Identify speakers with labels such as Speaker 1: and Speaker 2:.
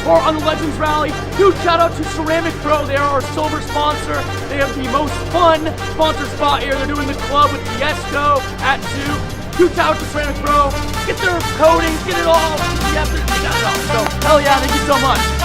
Speaker 1: part on the Legends Rally. Huge shout out to Ceramic Pro. They are our silver sponsor. They have the most fun sponsor spot here. They're doing the club with Tiesto at 2. Huge shout out to Ceramic Pro. Get their coatings, get it all. You have to, you got it all. So, hell yeah, thank you so much.